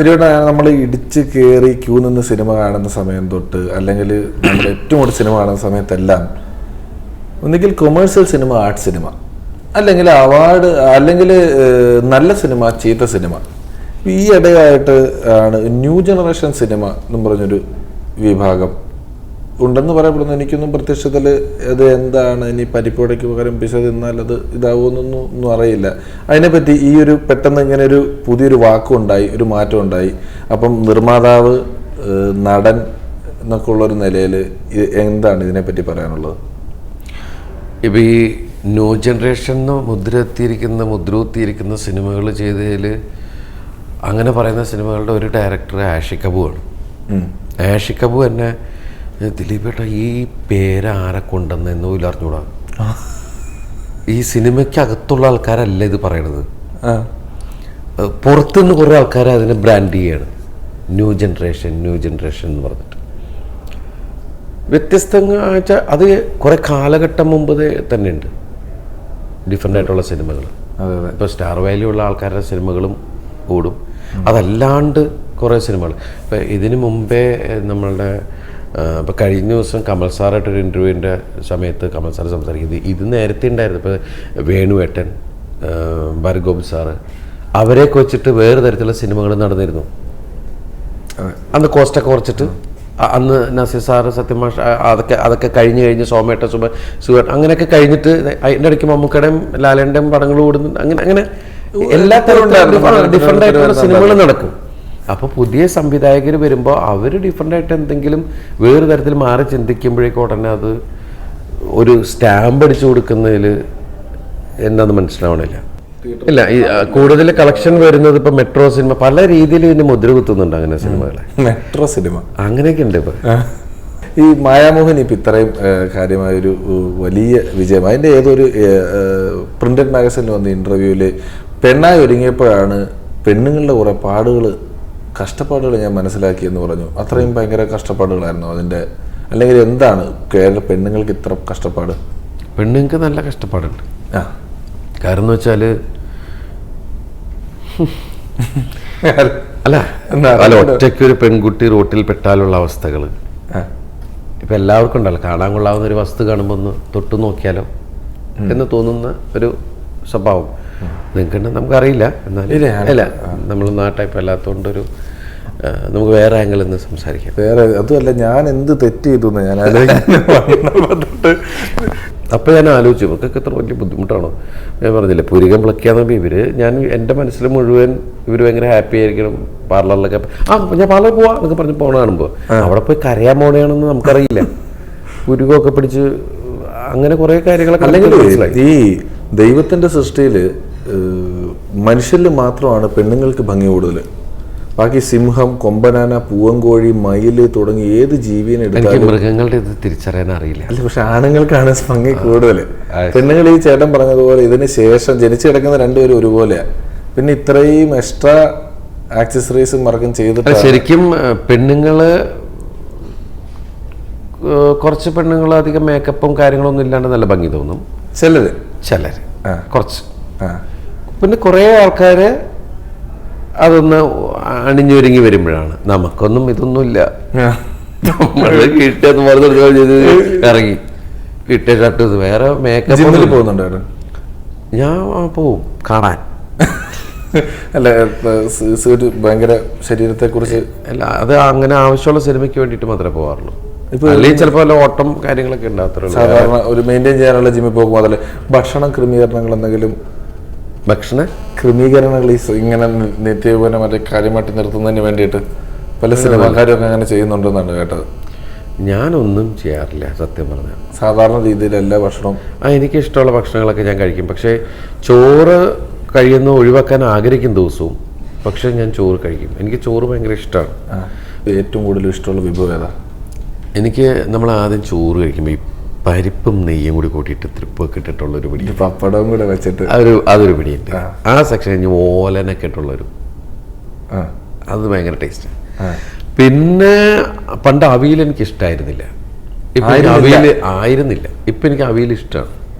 ഒരുപാട് നമ്മൾ ഇടിച്ച് കയറി ക്യൂ നിന്ന് സിനിമ കാണുന്ന സമയം തൊട്ട് അല്ലെങ്കിൽ നമ്മൾ ഏറ്റവും കൂടുതൽ സിനിമ കാണുന്ന സമയത്തെല്ലാം ഒന്നുകിൽ കൊമേഴ്സ്യൽ സിനിമ, ആർട്ട് സിനിമ, അല്ലെങ്കിൽ അവാർഡ്, അല്ലെങ്കിൽ നല്ല സിനിമ, ചീത്ത സിനിമ. ഈ ഇടയായിട്ട് ആണ് ന്യൂ ജനറേഷൻ സിനിമ എന്നും പറഞ്ഞൊരു വിഭാഗം ഉണ്ടെന്ന് പറയപ്പെടുന്നു. എനിക്കൊന്നും പ്രത്യക്ഷത്തിൽ അത് എന്താണ്, ഇനി പരിപ്പോടയ്ക്ക് പകരം പിശ തിന്നാൽ അത് ഇതാവുമെന്നൊന്നും അറിയില്ല. അതിനെപ്പറ്റി ഈ ഒരു പെട്ടെന്ന് ഇങ്ങനെ ഒരു പുതിയൊരു വാക്കുണ്ടായി, ഒരു മാറ്റം ഉണ്ടായി. അപ്പം നിർമ്മാതാവ്, നടൻ എന്നൊക്കെ ഉള്ളൊരു നിലയിൽ എന്താണ് ഇതിനെപ്പറ്റി പറയാനുള്ളത്? ഇപ്പം ഈ ന്യൂ ജനറേഷൻ മുദ്രകുത്തിയിരിക്കുന്ന സിനിമകൾ ചെയ്തതിൽ അങ്ങനെ പറയുന്ന സിനിമകളുടെ ഒരു ഡയറക്ടർ ആഷിഖ് അബു ആണ്. ആഷിഖ് അബു തന്നെ ദിലീപേട്ട ഈ പേരാരെ കൊണ്ടെന്ന് എന്നോ ഇല്ല അറിഞ്ഞൂടാ, ഈ സിനിമയ്ക്കകത്തുള്ള ആൾക്കാരല്ല ഇത് പറയണത്, പുറത്തുനിന്ന് കുറേ ആൾക്കാർ അതിനെ ബ്രാൻഡ് ചെയ്യാണ് ന്യൂ ജനറേഷൻ എന്ന് പറഞ്ഞിട്ട്. വ്യത്യസ്തങ്ങൾ അത് കുറേ കാലഘട്ടം മുമ്പ് തന്നെ ഉണ്ട് ഡിഫറെൻ്റ് ആയിട്ടുള്ള സിനിമകൾ. ഇപ്പോൾ സ്റ്റാർ വാല്യൂ ഉള്ള ആൾക്കാരുടെ സിനിമകളും ഓടും. അതല്ലാണ്ട് കുറേ സിനിമകൾ ഇപ്പം ഇതിനു മുമ്പേ നമ്മളുടെ ഇപ്പോൾ കഴിഞ്ഞ ദിവസം കമൽ സാറായിട്ടൊരു ഇൻ്റർവ്യൂവിൻ്റെ സമയത്ത് കമൽ സാർ സംസാരിക്കുന്നത് ഇത് നേരത്തെ ഉണ്ടായിരുന്നു. ഇപ്പോൾ വേണുവേട്ടൻ, ഭാർഗവ് സാറ്, അവരെയൊക്കെ വെച്ചിട്ട് വേറെ തരത്തിലുള്ള സിനിമകൾ നടന്നിരുന്നു. അന്ന് കോസ്റ്റൊക്കെ കുറച്ചിട്ട് അന്ന് നസീർ സാറ്, സത്യമാഷ്, അതൊക്കെ കഴിഞ്ഞ് സോമേട്ട സുഖേട്ടൻ അങ്ങനെയൊക്കെ കഴിഞ്ഞിട്ട് അതിൻ്റെ ഇടയ്ക്ക് മമ്മൂക്കയുടെയും ലാലേൻ്റെയും പടങ്ങൾ ഓടുന്നുണ്ട്. അങ്ങനെ എല്ലാ തരത്തിലും ഡിഫറെൻ്റ് ആയിട്ടുള്ള സിനിമകൾ നടക്കും. അപ്പോൾ പുതിയ സംവിധായകർ വരുമ്പോൾ അവർ ഡിഫറെൻ്റ് ആയിട്ട് എന്തെങ്കിലും വേറെ തരത്തിൽ മാറി ചിന്തിക്കുമ്പോഴേക്കും ഉടനെ അത് ഒരു സ്റ്റാമ്പ് അടിച്ചു കൊടുക്കുന്നതിൽ എന്താണെന്ന് മനസ്സിലാവണില്ല. ഇല്ല, ഈ കൂടുതൽ കളക്ഷൻ വരുന്നത് ഇപ്പം മെട്രോ സിനിമ പല രീതിയിൽ ഇതിന് മുദ്ര കുത്തുന്നുണ്ട്. അങ്ങനെ സിനിമകളെ മെട്രോ സിനിമ അങ്ങനെയൊക്കെ ഉണ്ട്. ഇപ്പം ഈ മായാമോഹൻ ഇപ്പം ഇത്രയും കാര്യമായൊരു വലിയ വിജയം, അതിൻ്റെ ഏതൊരു പ്രിന്റഡ് മാഗസിനിൽ വന്ന ഇൻ്റർവ്യൂവിൽ പെണ്ണായി ഒരുങ്ങിയപ്പോഴാണ് പെണ്ണുങ്ങളുടെ കുറേ കഷ്ടപ്പാടുകൾ ഞാൻ മനസ്സിലാക്കിയെന്ന് പറഞ്ഞു. അത്രയും ഭയങ്കര കഷ്ടപ്പാടുകളായിരുന്നു അതിൻ്റെ, അല്ലെങ്കിൽ എന്താണ് കേരള പെണ്ണുങ്ങൾക്ക് ഇത്ര കഷ്ടപ്പാട്? പെണ്ണുങ്ങൾക്ക് നല്ല കഷ്ടപ്പാടുണ്ട്. കാരണം എന്ന് വെച്ചാൽ അല്ല ഒറ്റയ്ക്ക് ഒരു പെൺകുട്ടി റോട്ടിൽ പെട്ടാലുള്ള അവസ്ഥകൾ ഇപ്പം എല്ലാവർക്കും ഉണ്ടല്ലോ. കാണാൻ കൊള്ളാവുന്ന ഒരു വസ്തു കാണുമ്പോൾ ഒന്ന് തൊട്ടു നോക്കിയാലോ എന്ന് തോന്നുന്ന ഒരു സ്വഭാവം നിങ്ങൾക്ക് നമുക്കറിയില്ല. എന്നാലും അല്ല, നമ്മൾ നാട്ടായിപ്പോൾ അല്ലാത്തതുകൊണ്ടൊരു നമുക്ക് വേറെ ആംഗിളിൽ നിന്ന് സംസാരിക്കാം. വേറെ അതുമല്ല, ഞാൻ എന്ത് തെറ്റ് ചെയ്തു ഞാൻ അപ്പോൾ ഞാൻ ആലോചിച്ചു ഇവർക്കൊക്കെ എത്ര വലിയ ബുദ്ധിമുട്ടാണോ. ഞാൻ പറഞ്ഞില്ലേ പുരികം പ്ലക്കാന്ന് ഞാൻ എൻ്റെ മനസ്സിൽ മുഴുവൻ ഇവർ ഭയങ്കര ഹാപ്പി ആയിരിക്കണം. പാർലറിലൊക്കെ ഞാൻ പാർലറിൽ പോവാ എന്നൊക്കെ പറഞ്ഞ് പോണ കാണുമ്പോൾ അവിടെ പോയി കരയാൻ പോണെയാണെന്ന് നമുക്കറിയില്ല. പുരുകമൊക്കെ പിടിച്ച് അങ്ങനെ കുറേ കാര്യങ്ങളൊക്കെ. അല്ലെങ്കിൽ ഈ ദൈവത്തിൻ്റെ സൃഷ്ടിയിൽ മനുഷ്യരിൽ മാത്രമാണ് പെണ്ണുങ്ങൾക്ക് ഭംഗി കൂടുതൽ. ബാക്കി സിംഹം, കൊമ്പനാന, പൂവങ്കോഴി, മയില് തുടങ്ങി ഏത് ജീവിനെ എടുത്താലും മൃഗങ്ങളുടെ ഇത് തിരിച്ചറിയാൻ അറിയില്ല. അല്ല, പക്ഷെ ആണുങ്ങൾക്കാണ് ഭംഗി കൂടുതൽ. പെണ്ണുങ്ങൾ ഈ ചേട്ടൻ പറഞ്ഞതുപോലെ ഇതിന് ശേഷം ജനിച്ചു കിടക്കുന്ന രണ്ടുപേരും ഒരുപോലെയാ. പിന്നെ ഇത്രയും എക്സ്ട്രാ ആക്സസറീസും മറക്കും ചെയ്തിട്ട് ശരിക്കും പെണ്ണുങ്ങള് കുറച്ച് പെണ്ണുങ്ങൾ അധികം മേക്കപ്പും കാര്യങ്ങളൊന്നും ഇല്ലാണ്ട് നല്ല ഭംഗി തോന്നും. ചിലര് കുറച്ച്. പിന്നെ കുറേ ആൾക്കാര് അതൊന്ന് അണിഞ്ഞൊരുങ്ങി വരുമ്പോഴാണ് നമുക്കൊന്നും ഇതൊന്നുമില്ല, നമ്മള് കിട്ടിയെന്ന് പറഞ്ഞത് ഇറങ്ങി കിട്ടിയ ഷർട്ട് വേറെ മേക്കപ്പ് പോകുന്നുണ്ടായിരുന്നു. ഞാൻ പോവും കാണാൻ. അല്ല, ഭയങ്കര ശരീരത്തെ കുറിച്ച് അല്ല, അത് അങ്ങനെ ആവശ്യമുള്ള സിനിമയ്ക്ക് വേണ്ടിയിട്ട് മാത്രമേ പോകാറുള്ളൂ. അല്ലെങ്കിൽ ചിലപ്പോൾ വല്ല ഓട്ടം കാര്യങ്ങളൊക്കെ ഉണ്ടാകത്തുള്ളൂ. സാധാരണ ഒരു മെയിൻറ്റെയിൻ ചെയ്യാനുള്ള ജിമ്മിൽ പോകുമ്പോൾ അതല്ലേ ഭക്ഷണം ക്രമീകരണങ്ങൾ, എന്തെങ്കിലും ഭക്ഷണ ക്രമീകരണങ്ങൾ ഇങ്ങനെ നിത്യപോലെ മറ്റേ കാര്യമായിട്ട് നിർത്തുന്നതിന് വേണ്ടിയിട്ട് പല സിനിമാക്കാരും ഒക്കെ അങ്ങനെ ചെയ്യുന്നുണ്ടെന്നാണ് കേട്ടത്. ഞാനൊന്നും ചെയ്യാറില്ല സത്യം പറഞ്ഞാൽ. സാധാരണ രീതിയിൽ എല്ലാ ഭക്ഷണവും എനിക്കിഷ്ടമുള്ള ഭക്ഷണങ്ങളൊക്കെ ഞാൻ കഴിക്കും. പക്ഷേ ചോറ് കഴിയുന്ന ഒഴിവാക്കാൻ ആഗ്രഹിക്കും ദിവസവും. പക്ഷേ ഞാൻ ചോറ് കഴിക്കും. എനിക്ക് ചോറ് ഭയങ്കര ഇഷ്ടമാണ്. ഏറ്റവും കൂടുതൽ ഇഷ്ടമുള്ള വിഭവം ഏതാ? എനിക്ക് നമ്മൾ ആദ്യം ചോറ് കഴിക്കുമ്പോൾ ഈ പരിപ്പും നെയ്യും കൂടി കൂട്ടിയിട്ട് തൃപ്പൊക്കെ ഇട്ടിട്ടുള്ളൊരു പിടി, പപ്പടവും കൂടെ വെച്ചിട്ട് അതൊരു പിടിയുണ്ട്. ആ സെക്ഷൻ കഴിഞ്ഞ് ഓലനൊക്കെ ഇട്ടുള്ളൊരു അത് ഭയങ്കര ടേസ്റ്റ്. പിന്നെ പണ്ട് അവിയൽ എനിക്ക് ഇഷ്ടമായിരുന്നില്ല. ഇപ്പം അവിയൽ ആയിരുന്നില്ല. ഇപ്പം എനിക്ക് അവിയൽ ഇഷ്ടമാണ്.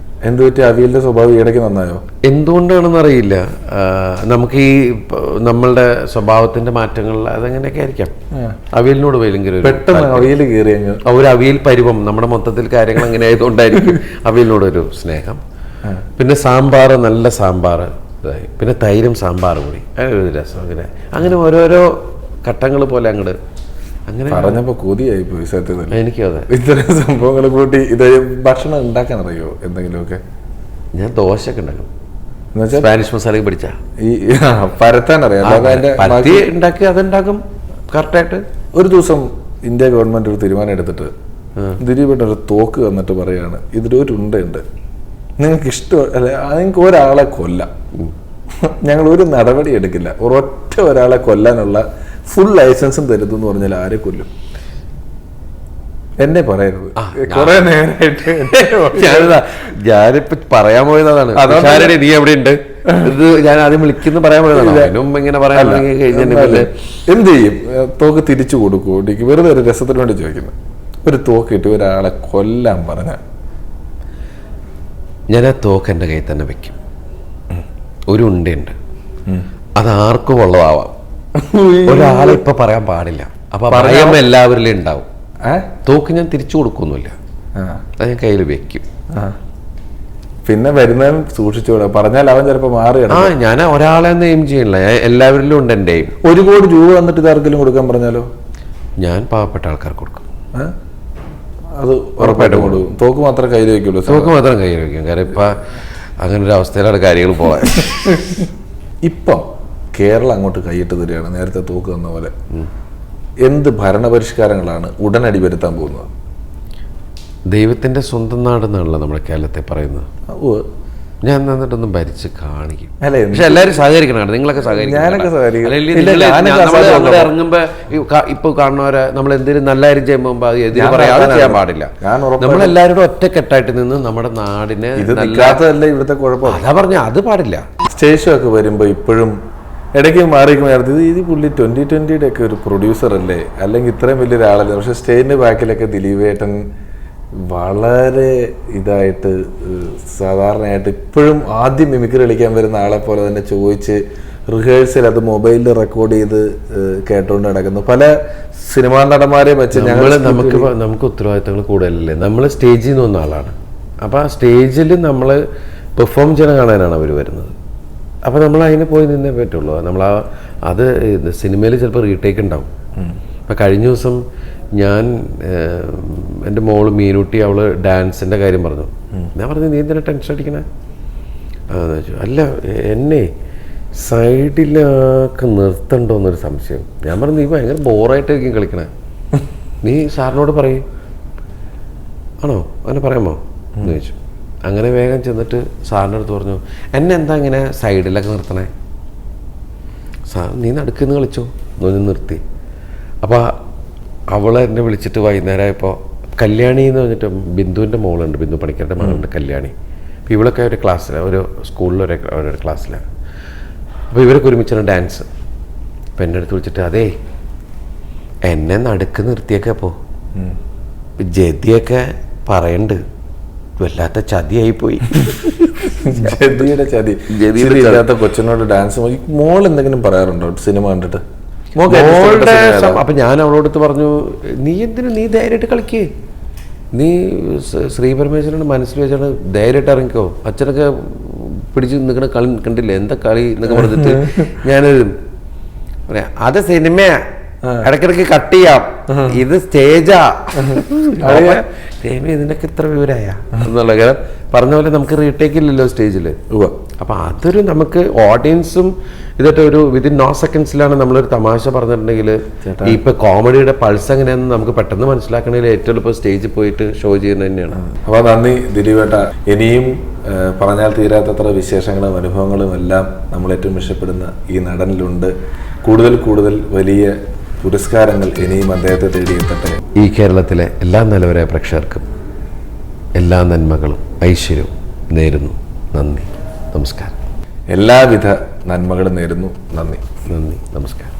എന്ത് പറ്റി? അവിയലിന്റെ സ്വഭാവം ഇടയ്ക്ക് നന്നായോ? എന്തുകൊണ്ടാണെന്ന് അറിയില്ല. നമുക്ക് ഈ നമ്മളുടെ സ്വഭാവത്തിന്റെ മാറ്റങ്ങൾ അതെങ്ങനെയൊക്കെ ആയിരിക്കാം. അവിയലിനോട് ഭയങ്കര പെട്ടെന്ന് അവിയൽ കയറി ഒരു അവിയൽ പരുവം, നമ്മുടെ മൊത്തത്തിൽ കാര്യങ്ങൾ അങ്ങനെ ആയതുകൊണ്ടായിരിക്കും അവിയലിനോടൊരു സ്നേഹം. പിന്നെ സാമ്പാർ, നല്ല സാമ്പാർ ഇതായി. പിന്നെ തൈരും സാമ്പാറും കൂടി ഒരു രസം. അങ്ങനെ ഓരോരോ ഘട്ടങ്ങൾ പോലെ അങ്ങോട്ട് അങ്ങനെ പറഞ്ഞപ്പോ കൊതിയായി പോയി സത്യത്തിൽ. എനിക്കും അതെ. ഇത്തരം സംഭവങ്ങൾ കൂട്ടി ഇത് ഭക്ഷണം ഉണ്ടാക്കാൻ അറിയോ എന്തെങ്കിലുമൊക്കെ? ഞാൻ ദോശയൊക്കെ ഉണ്ടാക്കും. സ്പാനിഷ് മസാല പിടിച്ച ഈ പരത്താൻ അറിയാം, ഉണ്ടാക്കി അതുണ്ടാക്കും കറക്റ്റായിട്ട്. ഒരു ദിവസം ഇന്ത്യ ഗവൺമെന്റ് ഒരു തീരുമാനം എടുത്തിട്ട് ദിലീപേട്ടൻ ഒരു തോക്ക് വന്നിട്ട് പറയാണ്, ഇതിലൊരു ഉണ്ടുണ്ട്, നിങ്ങൾക്ക് ഇഷ്ടം അല്ല, നിങ്ങൾക്ക് ഒരാളെ കൊല്ലാം, ഞങ്ങൾ ഒരു നടപടി എടുക്കില്ല, ഒരൊറ്റ ഒരാളെ കൊല്ലാനുള്ള ഫുൾ ലൈസൻസും തരുന്നു എന്ന് പറഞ്ഞാൽ ആരെ കൊല്ലും? എന്നെ പറയരുത്. കുറെ നേരമായിട്ട് ഞാനിപ്പോ പറയാൻ പോയതാണ്. നീ എവിടെ ഉണ്ട്, ഇത് ഞാൻ ആദ്യം വിളിക്കുന്നു പറയാൻ പോയതാണ്. ഇങ്ങനെ പറയാൻ എന്ത് ചെയ്യും? തോക്ക് തിരിച്ചു കൊടുക്കൂ? വെറുതെ ഒരു രസത്തിന് വേണ്ടി ചോദിക്കുന്നു. ഒരു തോക്ക് ഇട്ട് ഒരാളെ കൊല്ലാൻ പറഞ്ഞ ഞാൻ ആ തോക്ക് എൻ്റെ കയ്യിൽ തന്നെ വെക്കും. ഒരു ഉണ്ടുണ്ട്, അത് ആർക്കും ഉള്ളതാവാം. ഒരാളെ ഇപ്പൊ പറയാൻ പാടില്ല. അപ്പൊ ഭയം എല്ലാവരിലും ഉണ്ടാവും. തോക്ക് ഞാൻ തിരിച്ചു കൊടുക്കൊന്നുമില്ല, അത് ഞാൻ കയ്യിൽ വെക്കും. പിന്നെ വരുന്നവൻ സൂക്ഷിച്ചോളൂ, പറഞ്ഞാൽ അവൻ ചിലപ്പോ മാറി. ഞാൻ ഒരാളെ എയിം ചെയ്യണില്ല, എല്ലാവരിലും ഉണ്ട് എൻ്റെ എയിം. 1 കോടി രൂപ വന്നിട്ട് ഇതാർക്കെങ്കിലും കൊടുക്കാൻ പറഞ്ഞാലോ? ഞാൻ പാവപ്പെട്ട ആൾക്കാർക്ക് കൊടുക്കും. അത് ഉറപ്പായിട്ടും കൊടുക്കും. തോക്ക് മാത്രം കയ്യിൽ വെക്കുള്ളൂ. തോക്ക് മാത്രം കയ്യിൽ വെക്കും. കാരണം ഇപ്പൊ അങ്ങനെ ഒരു അവസ്ഥയിലാണ് കാര്യങ്ങൾ പോകാൻ. ഇപ്പം കേരളം അങ്ങോട്ട് കൈയിട്ട് തരികയാണ്, നേരത്തെ തോക്ക് തന്ന പോലെ. എന്ത് ഭരണപരിഷ്കാരങ്ങളാണ് ഉടനടി വരുത്താൻ പോകുന്നത്? ദൈവത്തിന്റെ സ്വന്തം നാടെന്നാണല്ലോ നമ്മുടെ കേരളത്തെ പറയുന്നത്. ഞാൻ എന്നിട്ടൊന്നും ഭരിച്ച് കാണിക്കും. പക്ഷെ എല്ലാവരും സഹകരിക്കണം. നിങ്ങളൊക്കെ ഇറങ്ങുമ്പോ ഇപ്പൊ കാണുന്നവരെ നമ്മൾ എന്തെങ്കിലും നല്ല കാര്യം ചെയ്യുമ്പോ അത് എതിര് പറയാതെ ചെയ്യാൻ പാടില്ല. നമ്മളെല്ലാവരും ഒറ്റക്കെട്ടായിട്ട് നിന്ന് നമ്മുടെ നാടിനെ ഇവിടുത്തെ കുഴപ്പം. അതാ പറഞ്ഞ അത് പാടില്ല. സ്റ്റേജ് ഷോ ഒക്കെ വരുമ്പോ ഇപ്പോഴും ഇടയ്ക്ക് മാറിക്കുമായിരുന്നു. ഇത് പുള്ളി 2020 ഒക്കെ ഒരു പ്രൊഡ്യൂസർ അല്ലേ, അല്ലെങ്കിൽ ഇത്രയും വലിയൊരാളല്ലേ. പക്ഷെ സ്റ്റേജിന്റെ ബാക്കിലൊക്കെ ദിലീപേട്ടൻ വളരെ ഇതായിട്ട് സാധാരണയായിട്ട് ഇപ്പോഴും ആദ്യം മിമിക്രി കളിക്കാൻ വരുന്ന ആളെ പോലെ തന്നെ ചോദിച്ച് റിഹേഴ്സൽ അത് മൊബൈലിൽ റെക്കോർഡ് ചെയ്ത് കേട്ടോണ്ട് നടക്കുന്നു. പല സിനിമാ നടന്മാരെ വെച്ച് നമുക്ക് ഉത്തരവാദിത്തങ്ങൾ കൂടുതലല്ലേ. നമ്മൾ സ്റ്റേജിൽ നിന്ന് വന്ന ആളാണ്. അപ്പോൾ ആ സ്റ്റേജിൽ നമ്മൾ പെർഫോം ചെയ്യണ കാണാനാണ് അവർ വരുന്നത്. അപ്പോൾ നമ്മൾ അതിന് പോയി നിന്നേ പറ്റുള്ളൂ. നമ്മൾ അത് സിനിമയിൽ ചിലപ്പോൾ റീടേക്ക് ഉണ്ടാവും. അപ്പം കഴിഞ്ഞ ദിവസം ഞാൻ എൻ്റെ മോള് മീനുട്ടി അവള് ഡാൻസിൻ്റെ കാര്യം പറഞ്ഞു. ഞാൻ പറഞ്ഞു, നീ എന്തിനാ ടെൻഷൻ അടിക്കണേ? അല്ല, എന്നെ സൈഡിലൊക്കെ നിർത്തണ്ടോ എന്നൊരു സംശയം. ഞാൻ പറഞ്ഞു, നീ ഭയങ്കര ബോറായിട്ടായിരിക്കും കളിക്കണേ, നീ സാറിനോട് പറയും. ആണോ, അങ്ങനെ പറയാമോ എന്ന് ചോദിച്ചു. അങ്ങനെ വേഗം ചെന്നിട്ട് സാറിൻ്റെ അടുത്ത് പറഞ്ഞു, എന്നെ എന്താ ഇങ്ങനെ സൈഡിലൊക്കെ നിർത്തണേ? സാർ നീ നടുക്കുന്ന് കളിച്ചോ എന്ന് നിർത്തി. അപ്പോൾ അവളെ എന്നെ വിളിച്ചിട്ട് വൈകുന്നേരമായപ്പോൾ കല്യാണി എന്ന് പറഞ്ഞിട്ട് ബിന്ദുവിൻ്റെ മോളുണ്ട്, ബിന്ദു പണിക്കരുടെ മകളുണ്ട് കല്യാണി. അപ്പോൾ ഇവളൊക്കെ ഒരു ക്ലാസ്സിലാണ്, ഒരു സ്കൂളിൽ ഒരു ക്ലാസ്സിലാണ്. അപ്പോൾ ഇവരൊക്കെ ഒരുമിച്ചാണ് ഡാൻസ്. അപ്പം എൻ്റെ അടുത്ത് വിളിച്ചിട്ട്, അതേ എന്നെ നടുക്ക് നിർത്തിയൊക്കെ അപ്പോൾ ജതിയൊക്കെ പറയണ്ട്, വല്ലാത്ത ചതിയായിപ്പോയി. ജതിയുടെ ചതി. ജതിയില്ലാത്ത കൊച്ചിനോട് ഡാൻസ് മോൾ എന്തെങ്കിലും പറയാറുണ്ടോ സിനിമ കണ്ടിട്ട്? അപ്പം ഞാൻ അവളോടത്ത് പറഞ്ഞു, നീ എന്തിനു, നീ ധൈര്യമായിട്ട് കളിക്കേ, നീ ശ്രീപരമേശ്വരൻ്റെ മനസ്സിൽ വെച്ചാണ് ധൈര്യമായിട്ട് ഇറങ്ങിക്കോ, അച്ഛനൊക്കെ പിടിച്ച് നിൽക്കണ കളി കണ്ടില്ലേ, എന്താ കളി എന്നൊക്കെ പറഞ്ഞിട്ട് ഞാനൊരു പറയാ, അത് സിനിമയാ, ഇടയ്ക്കിടയ്ക്ക് കട്ട് ചെയ്യാം, ഇത് സ്റ്റേജാ, ഇതിനൊക്കെ ഇത്ര വിവരമായ എന്നുള്ള കാര്യം പറഞ്ഞ പോലെ നമുക്ക് റീടേക്ക് ഇല്ലല്ലോ സ്റ്റേജിൽ. അപ്പം അതൊരു നമുക്ക് ഓഡിയൻസും ഇതൊക്കെ ഒരു വിതിൻ നോ സെക്കൻഡ്സിലാണ് നമ്മളൊരു തമാശ പറഞ്ഞിട്ടുണ്ടെങ്കിൽ ഇപ്പൊ കോമഡിയുടെ പൾസ് എങ്ങനെയാണെന്ന് നമുക്ക് പെട്ടെന്ന് മനസ്സിലാക്കണമെങ്കിൽ ഏറ്റവും എളുപ്പം സ്റ്റേജിൽ പോയിട്ട് ഷോ ചെയ്യുന്നത് തന്നെയാണ്. അപ്പോൾ നന്ദി ദിലീപേട്ട. ഇനിയും പറഞ്ഞാൽ തീരാത്തത്ര വിശേഷങ്ങളും അനുഭവങ്ങളും എല്ലാം നമ്മൾ ഏറ്റവും ഇഷ്ടപ്പെടുന്ന ഈ നടനിലുണ്ട്. കൂടുതൽ കൂടുതൽ വലിയ പുരസ്കാരങ്ങൾ ഇനിയും അദ്ദേഹത്തെ തേടിയെത്തട്ടെ. ഈ കേരളത്തിലെ എല്ലാ നിലവരായ പ്രേക്ഷകർക്കും എല്ലാ നന്മകളും ഐശ്വര്യവും നേരുന്നു. നന്ദി, നമസ്കാരം. എല്ലാവിധ നന്മകളും നേരുന്നു. നന്ദി, നമസ്കാരം.